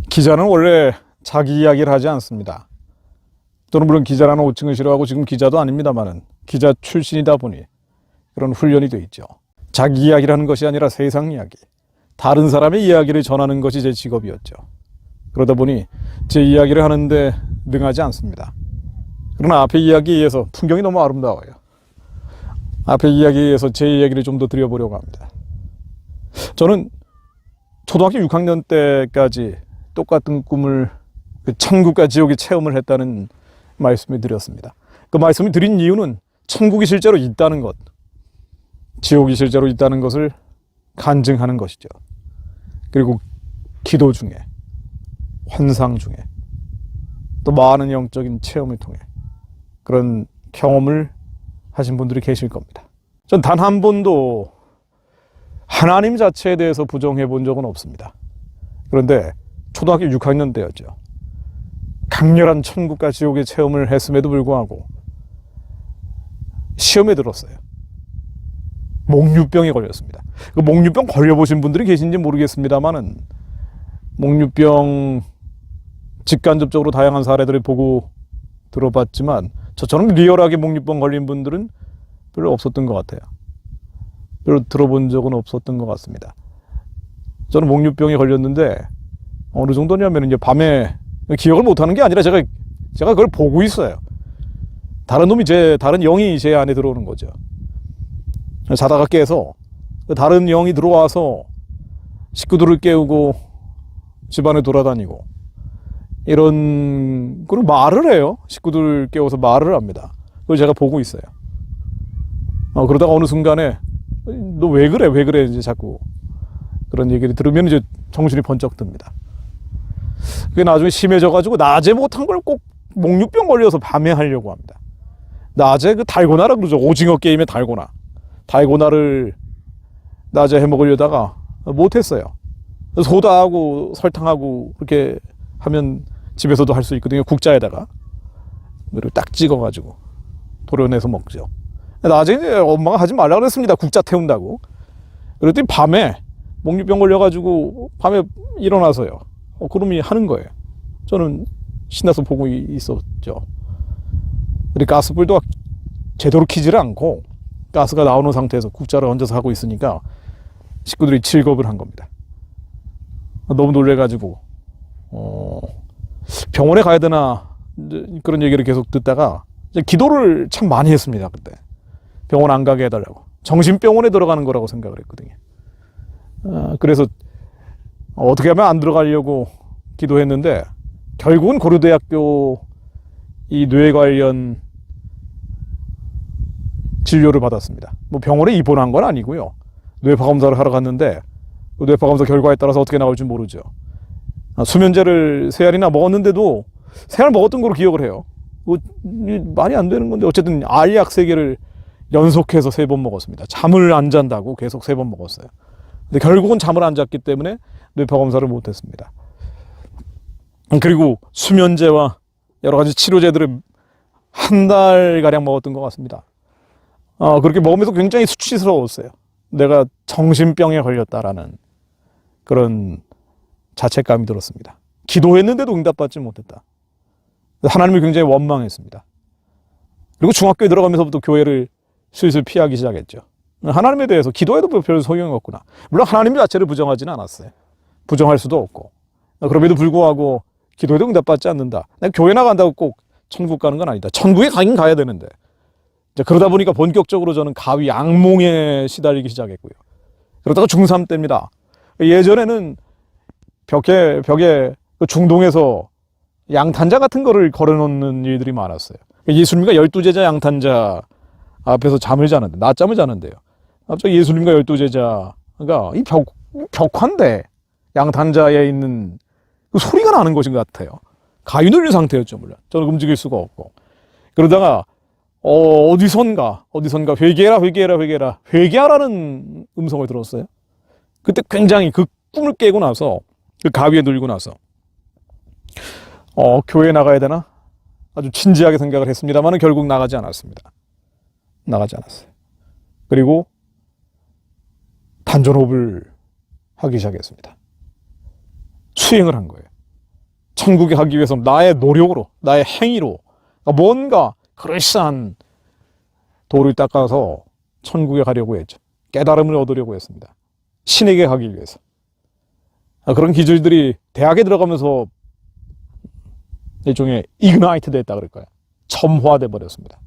기자는 원래 자기 이야기를 하지 않습니다. 저는 물론 기자라는 호칭을 싫어하고 지금 기자도 아닙니다만은 기자 출신이다 보니 그런 훈련이 돼 있죠. 자기 이야기를 하는 것이 아니라 세상 이야기, 다른 사람의 이야기를 전하는 것이 제 직업이었죠. 그러다 보니 제 이야기를 하는데 능하지 않습니다. 그러나 앞의 이야기에 의해서 풍경이 너무 아름다워요. 앞의 이야기에 의해서 제 이야기를 좀 더 드려보려고 합니다. 저는 초등학교 6학년 때까지 똑같은 꿈을, 천국과 지옥의 체험을 했다는 말씀을 드렸습니다. 그 말씀을 드린 이유는 천국이 실제로 있다는 것, 지옥이 실제로 있다는 것을 간증하는 것이죠. 그리고 기도 중에, 환상 중에, 또 많은 영적인 체험을 통해 그런 경험을 하신 분들이 계실 겁니다. 전 단 한 번도 하나님 자체에 대해서 부정해 본 적은 없습니다. 그런데 초등학교 6학년 때였죠. 강렬한 천국과 지옥의 체험을 했음에도 불구하고 시험에 들었어요. 목류병에 걸렸습니다. 그 목류병 걸려보신 분들이 계신지 모르겠습니다만은 목류병 직간접적으로 다양한 사례들을 보고 들어봤지만 저처럼 리얼하게 목류병 걸린 분들은 별로 없었던 것 같아요. 별로 들어본 적은 없었던 것 같습니다. 저는 목류병에 걸렸는데 어느 정도냐면 이제 밤에 기억을 못하는 게 아니라 제가 그걸 보고 있어요. 다른 영이 제 안에 들어오는 거죠. 자다가 깨서 다른 영이 들어와서 식구들을 깨우고 집안에 돌아다니고 그리고 말을 해요. 식구들 깨워서 말을 합니다. 그걸 제가 보고 있어요. 그러다가 어느 순간에 너 왜 그래 이제 자꾸 그런 얘기를 들으면 이제 정신이 번쩍 듭니다. 그게 나중에 심해져가지고 낮에 못한 걸 꼭 목류병 걸려서 밤에 하려고 합니다. 낮에 그 달고나라 그러죠. 오징어 게임의 달고나를 낮에 해 먹으려다가 못했어요. 소다하고 설탕하고 그렇게 하면 집에서도 할 수 있거든요. 국자에다가 그리고 딱 찍어가지고 도려내서 먹죠. 낮에 이제 엄마가 하지 말라 그랬습니다. 국자 태운다고. 그랬더니 밤에 목류병 걸려가지고 밤에 일어나서요. 그놈이 하는 거예요. 저는 신나서 보고 있었죠. 그리고 가스불도 제대로 켜지를 않고 가스가 나오는 상태에서 국자를 얹어서 하고 있으니까 식구들이 질겁을 한 겁니다. 너무 놀래가지고 병원에 가야 되나 그런 얘기를 계속 듣다가 기도를 참 많이 했습니다. 그때 병원 안 가게 해달라고, 정신병원에 들어가는 거라고 생각을 했거든요. 그래서 어떻게 하면 안 들어가려고 기도했는데 결국은 고려대학교 이 뇌 관련 진료를 받았습니다. 뭐 병원에 입원한 건 아니고요. 뇌파 검사를 하러 갔는데 뇌파 검사 결과에 따라서 어떻게 나올지 모르죠. 수면제를 3알이나 먹었는데도 3알 먹었던 걸로 기억을 해요. 말이 안 되는 건데 어쨌든 알약 3개를 연속해서 3번 먹었습니다. 잠을 안 잔다고 계속 3번 먹었어요. 근데 결국은 잠을 안 잤기 때문에 뇌파 검사를 못했습니다. 그리고 수면제와 여러 가지 치료제들을 한 달가량 먹었던 것 같습니다. 그렇게 먹으면서 굉장히 수치스러웠어요. 내가 정신병에 걸렸다라는 그런 자책감이 들었습니다. 기도했는데도 응답받지 못했다. 하나님을 굉장히 원망했습니다. 그리고 중학교에 들어가면서부터 교회를 슬슬 피하기 시작했죠. 하나님에 대해서 기도해도 별 소용이 없구나. 물론 하나님 자체를 부정하지는 않았어요. 부정할 수도 없고. 그럼에도 불구하고 기도해도 응답받지 않는다. 내가 교회 나간다고 꼭 천국 가는 건 아니다. 천국에 가긴 가야 되는데. 그러다 보니까 본격적으로 저는 가위 악몽에 시달리기 시작했고요. 그러다가 중3 때입니다. 예전에는 벽에 중동에서 양탄자 같은 거를 걸어놓는 일들이 많았어요. 예수님과 12제자 양탄자 앞에서 잠을 자는데, 낮잠을 자는데요. 갑자기 예수님과 12제자가 이 벽화인데 양탄자에 있는 그 소리가 나는 것인 것 같아요. 가위 눌린 상태였죠, 물론. 저는 움직일 수가 없고. 그러다가 어디선가 회개하라는 음성을 들었어요. 그때 굉장히 그 꿈을 깨고 나서 그 가위에 눌리고 나서 교회에 나가야 되나? 아주 진지하게 생각을 했습니다만 결국 나가지 않았습니다. 나가지 않았어요. 그리고 단전호흡을 하기 시작했습니다. 수행을 한 거예요. 천국에 가기 위해서 나의 노력으로, 나의 행위로 뭔가 그럴싸한 도를 닦아서 천국에 가려고 했죠. 깨달음을 얻으려고 했습니다. 신에게 가기 위해서. 그런 기질들이 대학에 들어가면서 일종의 이그나이트 됐다 그럴까요? 점화돼 버렸습니다.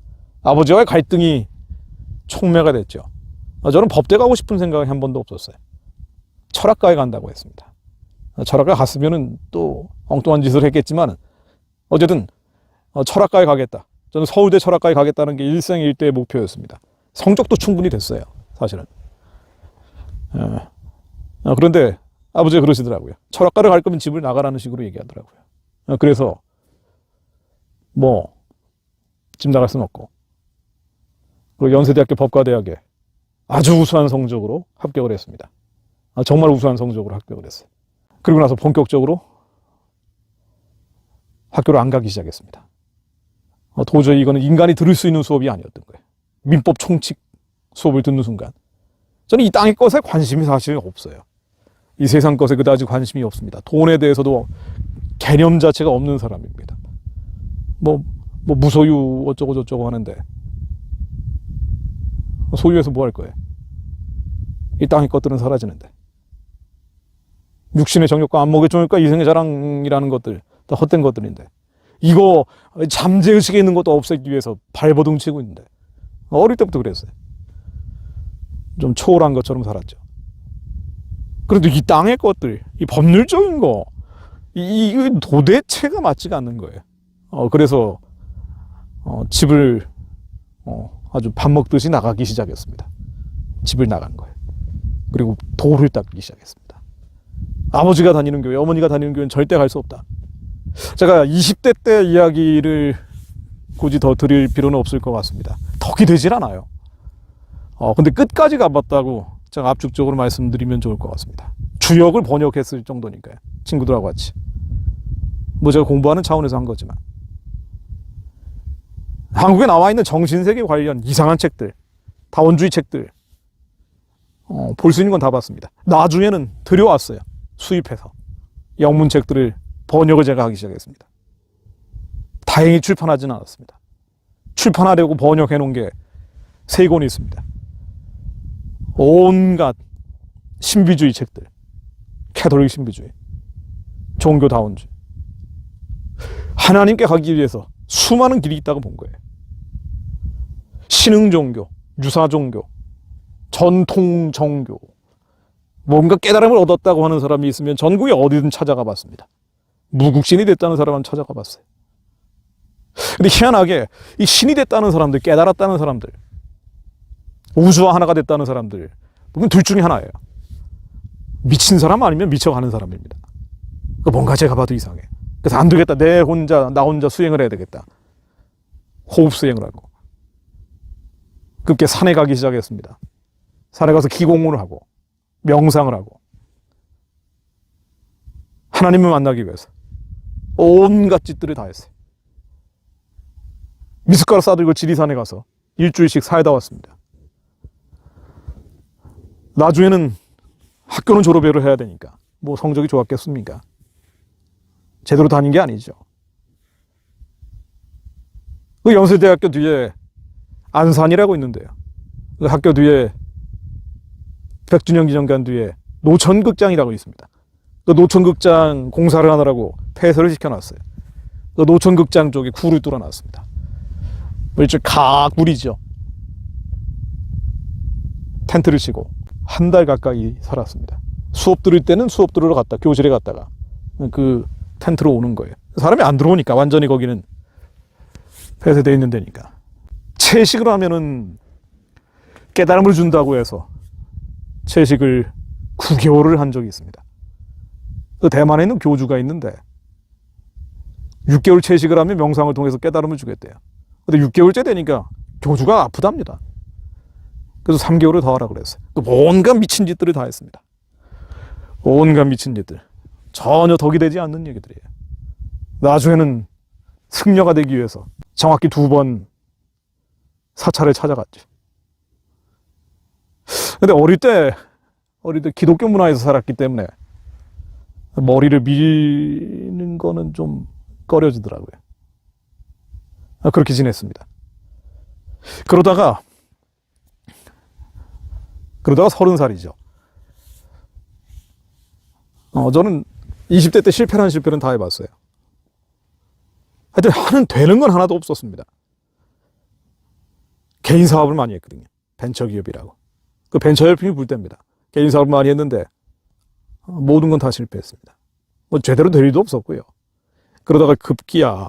아버지와의 갈등이 촉매가 됐죠. 저는 법대 가고 싶은 생각이 한 번도 없었어요. 철학과에 간다고 했습니다. 철학과 갔으면 또 엉뚱한 짓을 했겠지만 어쨌든 철학과에 가겠다. 저는 서울대 철학과에 가겠다는 게 일생일대의 목표였습니다. 성적도 충분히 됐어요. 사실은. 그런데 아버지가 그러시더라고요. 철학과를 갈 거면 집을 나가라는 식으로 얘기하더라고요. 그래서 집 나갈 수는 없고 그리고 연세대학교 법과대학에 아주 우수한 성적으로 합격을 했습니다. 정말 우수한 성적으로 합격을 했어요. 그리고 나서 본격적으로 학교를 안 가기 시작했습니다. 도저히 이거는 인간이 들을 수 있는 수업이 아니었던 거예요. 민법 총칙 수업을 듣는 순간 저는 이 땅의 것에 관심이 사실 없어요. 이 세상 것에 그다지 관심이 없습니다. 돈에 대해서도 개념 자체가 없는 사람입니다. 무소유 어쩌고 저쩌고 하는데 소유해서 뭐 할 거예요? 이 땅의 것들은 사라지는데 육신의 정욕과 안목의 정욕과 이생의 자랑이라는 것들 다 헛된 것들인데 이거 잠재의식에 있는 것도 없애기 위해서 발버둥 치고 있는데 어릴 때부터 그랬어요. 좀 초월한 것처럼 살았죠. 그런데 이 땅의 것들, 이 법률적인 거, 이 도대체가 맞지가 않는 거예요. 그래서 집을 아주 밥 먹듯이 나가기 시작했습니다. 집을 나간 거예요. 그리고 도를 닦기 시작했습니다. 아버지가 다니는 교회, 어머니가 다니는 교회는 절대 갈 수 없다. 제가 20대 때 이야기를 굳이 더 드릴 필요는 없을 것 같습니다. 덕이 되질 않아요. 근데 끝까지 가봤다고 제가 압축적으로 말씀드리면 좋을 것 같습니다. 주역을 번역했을 정도니까요. 친구들하고 같이. 제가 공부하는 차원에서 한 거지만. 한국에 나와 있는 정신세계 관련 이상한 책들, 다원주의 책들, 볼 수 있는 건 다 봤습니다. 나중에는 들여왔어요. 수입해서. 영문책들을 번역을 제가 하기 시작했습니다. 다행히 출판하지는 않았습니다. 출판하려고 번역해 놓은 게 3권이 있습니다. 온갖 신비주의 책들, 캐톨릭 신비주의, 종교다원주의. 하나님께 가기 위해서 수많은 길이 있다고 본 거예요. 신흥종교, 유사종교, 전통정교, 뭔가 깨달음을 얻었다고 하는 사람이 있으면 전국에 어디든 찾아가 봤습니다. 무국신이 됐다는 사람은 찾아가 봤어요. 근데 희한하게 이 신이 됐다는 사람들, 깨달았다는 사람들, 우주와 하나가 됐다는 사람들, 보면 둘 중에 하나예요. 미친 사람 아니면 미쳐가는 사람입니다. 뭔가 제가 봐도 이상해. 그래서 안 되겠다. 나 혼자 수행을 해야 되겠다. 호흡 수행을 하고. 급게 산에 가기 시작했습니다. 산에 가서 기공을 하고, 명상을 하고, 하나님을 만나기 위해서 온갖 짓들을 다 했어요. 미숫가루 싸들고 지리산에 가서 일주일씩 살다 왔습니다. 나중에는 학교는 졸업을 해야 되니까 성적이 좋았겠습니까? 제대로 다닌 게 아니죠. 그 연세대학교 뒤에 안산이라고 있는데요. 그 학교 뒤에 백준영 기념관 뒤에 노천극장이라고 있습니다. 그 노천극장 공사를 하느라고 폐쇄를 시켜놨어요. 그 노천극장 쪽에 굴을 뚫어놨습니다. 일찍 가구리죠. 텐트를 치고 한 달 가까이 살았습니다. 수업 들을 때는 수업 들으러 갔다 교실에 갔다가 그 텐트로 오는 거예요. 사람이 안 들어오니까 완전히 거기는 폐쇄되어 있는 데니까. 채식을 하면은 깨달음을 준다고 해서 채식을 9개월을 한 적이 있습니다. 그 대만에 있는 교주가 있는데 6개월 채식을 하면 명상을 통해서 깨달음을 주겠대요. 근데 6개월째 되니까 교주가 아프답니다. 그래서 3개월을 더 하라 그랬어요. 온갖 미친 짓들을 다 했습니다. 온갖 미친 짓들. 전혀 덕이 되지 않는 얘기들이에요. 나중에는 승려가 되기 위해서 정확히 2번 사찰을 찾아갔죠. 근데 어릴 때 어릴 때 기독교 문화에서 살았기 때문에 머리를 미는 거는 좀 꺼려지더라고요. 그렇게 지냈습니다. 그러다가 30살이죠. 저는 20대 때 실패란 실패는 다 해봤어요. 하여튼 되는 건 하나도 없었습니다. 개인 사업을 많이 했거든요. 벤처기업이라고. 그 벤처협회이 불때입니다. 개인 사업을 많이 했는데 모든 건 다 실패했습니다. 뭐 제대로 될 일도 없었고요. 그러다가 급기야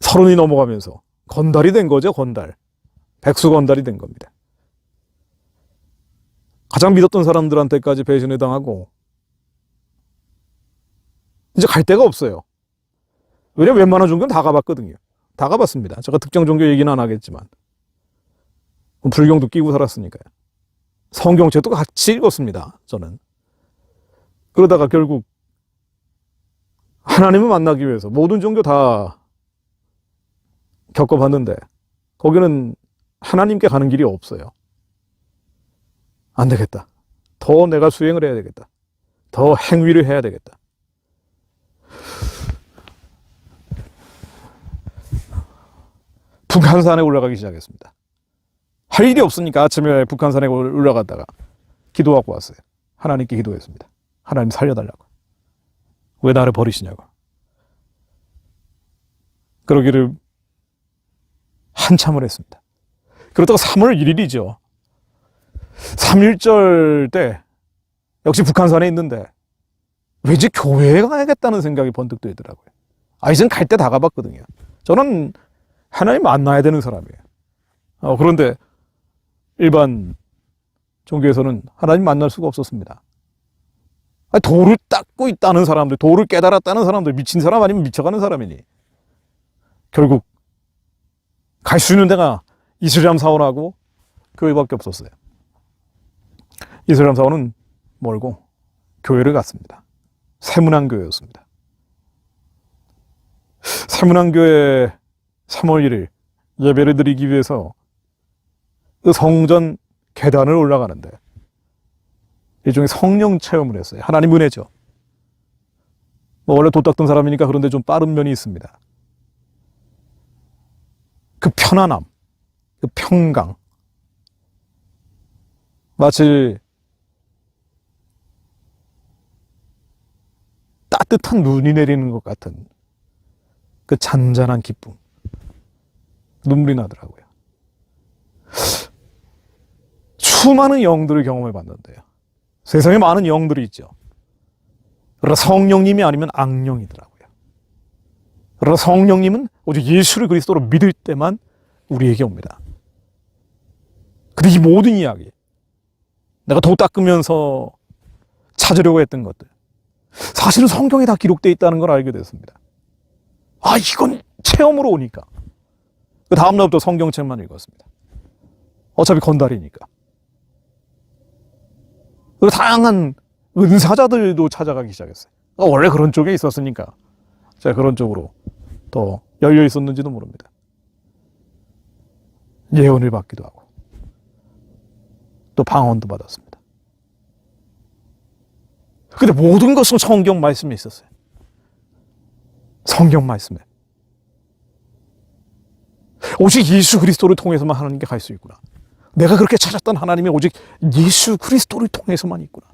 30이 넘어가면서 건달이 된 거죠. 백수건달이 된 겁니다. 가장 믿었던 사람들한테까지 배신을 당하고 이제 갈 데가 없어요. 왜냐면 웬만한 종교는 다 가봤거든요. 다 가봤습니다. 제가 특정 종교 얘기는 안 하겠지만 불경도 끼고 살았으니까요. 성경책도 같이 읽었습니다. 저는. 그러다가 결국 하나님을 만나기 위해서 모든 종교 다 겪어봤는데 거기는 하나님께 가는 길이 없어요. 안 되겠다. 더 내가 수행을 해야 되겠다. 더 행위를 해야 되겠다. 북한산에 올라가기 시작했습니다. 할 일이 없으니까 아침에 북한산에 올라갔다가 기도하고 왔어요. 하나님께 기도했습니다. 하나님 살려달라고. 왜 나를 버리시냐고. 그러기를 한참을 했습니다. 그러다가 3월 1일이죠. 3.1절 때 역시 북한산에 있는데 왠지 교회에 가야겠다는 생각이 번뜩 들더라고요. 이젠 갈 때 다 가봤거든요. 저는 하나님 만나야 되는 사람이에요. 그런데 일반 종교에서는 하나님 만날 수가 없었습니다. 도를 닦고 있다는 사람들, 도를 깨달았다는 사람들, 미친 사람 아니면 미쳐가는 사람이니 결국 갈 수 있는 데가 이슬람 사원하고 교회밖에 없었어요. 이슬람 사원은 멀고 교회를 갔습니다. 세문안교회였습니다. 세문안교회 3월 1일 예배를 드리기 위해서 그 성전 계단을 올라가는데 일종의 성령 체험을 했어요. 하나님 은혜죠. 원래 도 닦던 사람이니까 그런데 좀 빠른 면이 있습니다. 그 편안함, 그 평강, 마치 따뜻한 눈이 내리는 것 같은 그 잔잔한 기쁨, 눈물이 나더라고요. 수많은 영들을 경험해 봤는데요. 세상에 많은 영들이 있죠. 그러나 성령님이 아니면 악령이더라고요. 그러나 성령님은 오직 예수를 그리스도로 믿을 때만 우리에게 옵니다. 근데 이 모든 이야기, 내가 도 닦으면서 찾으려고 했던 것들, 사실은 성경에 다 기록되어 있다는 걸 알게 됐습니다. 이건 체험으로 오니까. 그 다음날부터 성경책만 읽었습니다. 어차피 건달이니까. 그리고 다양한 은사자들도 찾아가기 시작했어요. 원래 그런 쪽에 있었으니까 제가 그런 쪽으로 더 열려 있었는지도 모릅니다. 예언을 받기도 하고 또 방언도 받았습니다. 근데 모든 것은 성경 말씀에 있었어요. 성경 말씀에. 오직 예수 그리스도를 통해서만 하나님께 갈 수 있구나. 내가 그렇게 찾았던 하나님이 오직 예수 그리스도를 통해서만 있구나.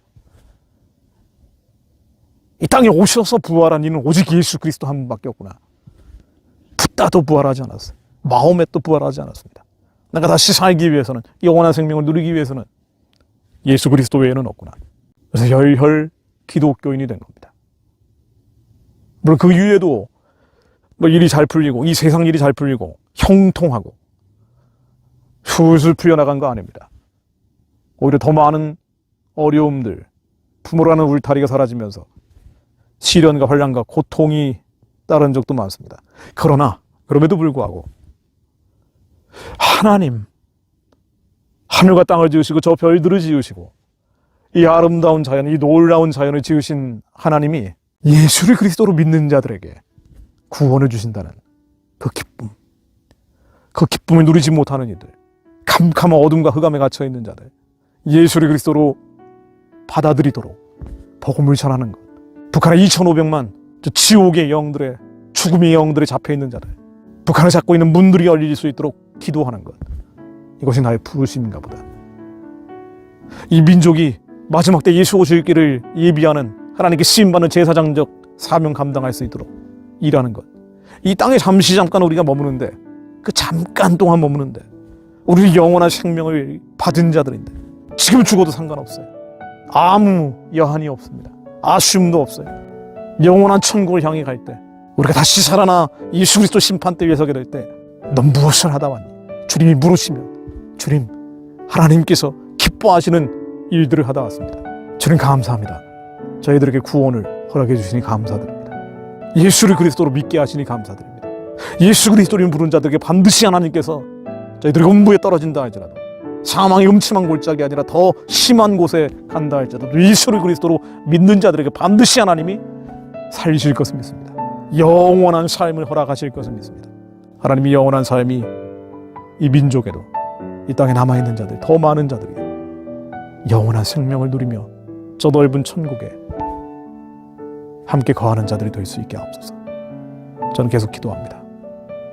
이 땅에 오셔서 부활한 이는 오직 예수 그리스도 한 분밖에 없구나. 붓다도 부활하지 않았어요. 마호멧도 부활하지 않았습니다. 내가 다시 살기 위해서는, 영원한 생명을 누리기 위해서는 예수 그리스도 외에는 없구나. 그래서 열혈 기독교인이 된 겁니다. 물론 그 이후에도 일이 잘 풀리고 이 세상 일이 잘 풀리고 형통하고 술술 풀려나간 거 아닙니다. 오히려 더 많은 어려움들, 부모라는 울타리가 사라지면서 시련과 환난과 고통이 따른 적도 많습니다. 그러나 그럼에도 불구하고 하나님, 하늘과 땅을 지으시고 저 별들을 지으시고 이 아름다운 자연, 이 놀라운 자연을 지으신 하나님이 예수를 그리스도로 믿는 자들에게 구원을 주신다는 그 기쁨, 그 기쁨을 누리지 못하는 이들, 캄캄한 어둠과 흑암에 갇혀 있는 자들, 예수를 그리스도로 받아들이도록 복음을 전하는 것. 북한의 2,500만 저 지옥의 영들의, 죽음의 영들에 잡혀 있는 자들, 북한을 잡고 있는 문들이 열릴 수 있도록 기도하는 것. 이것이 나의 부르심인가 보다. 이 민족이 마지막 때 예수 오실 길을 예비하는 하나님께 쓰임받는 제사장적 사명 감당할 수 있도록 일하는 것. 이 땅에 잠깐 우리가 머무는데, 그 잠깐 동안 머무는데 우리는 영원한 생명을 받은 자들인데 지금 죽어도 상관없어요. 아무 여한이 없습니다. 아쉬움도 없어요. 영원한 천국을 향해 갈 때, 우리가 다시 살아나 예수 그리스도 심판대 위에 서게 될 때, 넌 무엇을 하다 왔니? 주님이 물으시면, 주님, 하나님께서 기뻐하시는 일들을 하다 왔습니다. 주님 감사합니다. 저희들에게 구원을 허락해 주시니 감사드립니다. 예수를 그리스도로 믿게 하시니 감사드립니다. 예수 그리스도를 부른 자들에게 반드시 하나님께서 저희들이 음부에 떨어진다 할지라도, 사망의 음침한 골짜기 아니라 더 심한 곳에 간다 할지라도 예수를 그리스도로 믿는 자들에게 반드시 하나님이 살리실 것을 믿습니다. 영원한 삶을 허락하실 것을 믿습니다. 하나님이 영원한 삶이 이 민족에도, 이 땅에 남아있는 자들, 더 많은 자들이 영원한 생명을 누리며 저 넓은 천국에 함께 거하는 자들이 될 수 있게 하옵소서. 저는 계속 기도합니다.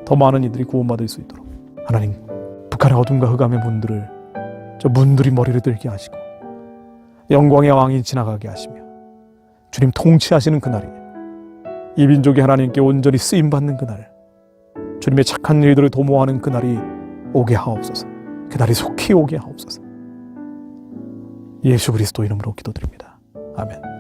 더 많은 이들이 구원받을 수 있도록 하나님, 북한의 어둠과 흑암의 문들을, 저 문들이 머리를 들게 하시고 영광의 왕이 지나가게 하시며 주님 통치하시는 그날이, 이 민족이 하나님께 온전히 쓰임받는 그날, 주님의 착한 일들을 도모하는 그날이 오게 하옵소서. 그날이 속히 오게 하옵소서. 예수 그리스도 이름으로 기도드립니다. 아멘.